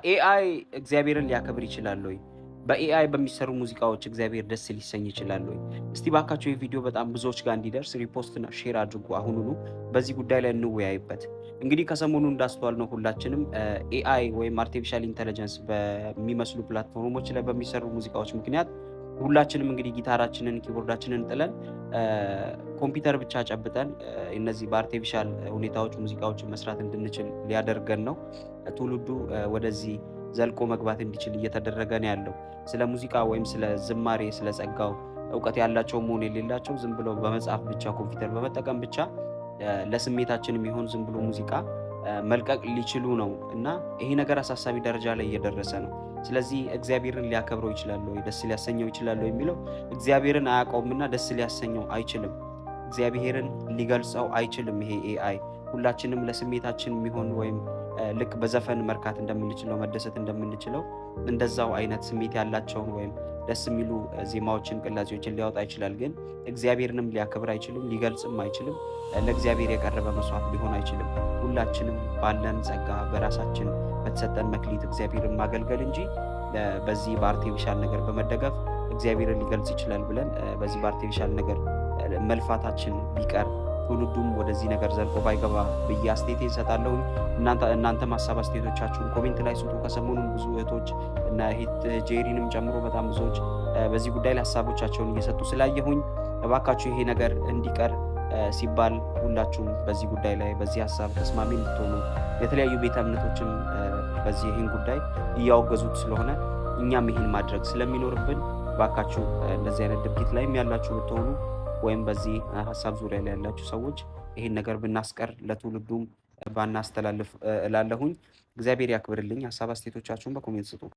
ኤአይ እግዚአብሔርን ሊያከብር ይችላል ወይ? በኤአይ በሚሰሩ ሙዚቃዎች እግዚአብሔር ደስ ሊሰኝ ይችላል ወይ? እስቲ ባካችሁ ይህ ቪዲዮ በጣም ብዙዎች ጋር እንዲደርስ ሪፖስትና ሼር አድርጉ። አሁኑኑ በዚህ ጉዳይ ላይ እንወያይበት። እንግዲህ ከሰሞኑ እንዳስተዋልነው ሁላችንም ኤአይ ወይም አርቲፊሻል ኢንተለጀንስ በሚመስሉ ፕላትፎርሞች ላይ በሚሰሩ ሙዚቃዎች ምክንያት ሁላችንም እንግዲህ ጊታራችንን፣ ኪቦርዳችንን ጥለን ኮምፒውተር ብቻ ጨብጠን እነዚህ በአርቲፊሻል ሁኔታዎች ሙዚቃዎችን መስራት እንድንችል ሊያደርገን ነው። ትውልዱ ወደዚህ ዘልቆ መግባት እንዲችል እየተደረገ ነው ያለው። ስለ ሙዚቃ ወይም ስለ ዝማሬ፣ ስለ ጸጋው እውቀት ያላቸውም ሆነ የሌላቸው ዝም ብለው በመጻፍ ብቻ ኮምፒውተር በመጠቀም ብቻ ለስሜታችን የሚሆን ዝም ብሎ ሙዚቃ መልቀቅ ሊችሉ ነው እና ይሄ ነገር አሳሳቢ ደረጃ ላይ እየደረሰ ነው። ስለዚህ እግዚአብሔርን ሊያከብረው ይችላል ወይ? ደስ ሊያሰኘው ይችላል ወይ የሚለው እግዚአብሔርን አያውቀውምና ደስ ሊያሰኘው አይችልም። እግዚአብሔርን ሊገልጸው አይችልም ይሄ ኤአይ። ሁላችንም ለስሜታችን የሚሆን ወይም ልክ በዘፈን መርካት እንደምንችለው መደሰት እንደምንችለው እንደዛው አይነት ስሜት ያላቸውን ወይም ደስ የሚሉ ዜማዎችን ቅላጼዎችን ሊያወጣ ይችላል። ግን እግዚአብሔርንም ሊያከብር አይችልም፣ ሊገልጽም አይችልም። ለእግዚአብሔር የቀረበ መስዋዕት ሊሆን አይችልም። ሁላችንም ባለን ጸጋ በራሳችን በተሰጠን መክሊት እግዚአብሔርን ማገልገል እንጂ በዚህ በአርቲፊሻል ነገር በመደገፍ እግዚአብሔርን ሊገልጽ ይችላል ብለን በዚህ በአርቲፊሻል ነገር መልፋታችን ቢቀር ትውልዱም ወደዚህ ነገር ዘልቆ ባይገባ ብዬ አስተያየቴን እሰጣለሁ። እናንተም ሀሳብ አስተያየቶቻችሁን ኮሜንት ላይ ስጡ። ከሰሞኑን ብዙ እህቶች እና ጄሪንም ጨምሮ በጣም ብዙዎች በዚህ ጉዳይ ላይ ሀሳቦቻቸውን እየሰጡ ስላየሁኝ እባካችሁ ይሄ ነገር እንዲቀር ሲባል ሁላችሁም በዚህ ጉዳይ ላይ በዚህ ሀሳብ ተስማሚ እንድትሆኑ የተለያዩ ቤተ እምነቶችም በዚህ ይህን ጉዳይ እያወገዙት ስለሆነ እኛም ይህን ማድረግ ስለሚኖርብን እባካችሁ እንደዚህ አይነት ድርጊት ላይም ያላችሁ ብትሆኑ ወይም በዚህ ሀሳብ ዙሪያ ላይ ያላችሁ ሰዎች ይህን ነገር ብናስቀር ለትውልዱም ባናስተላልፍ እላለሁኝ። እግዚአብሔር ያክብርልኝ። ሀሳብ አስተያየቶቻችሁን በኮሜንት ስጡ።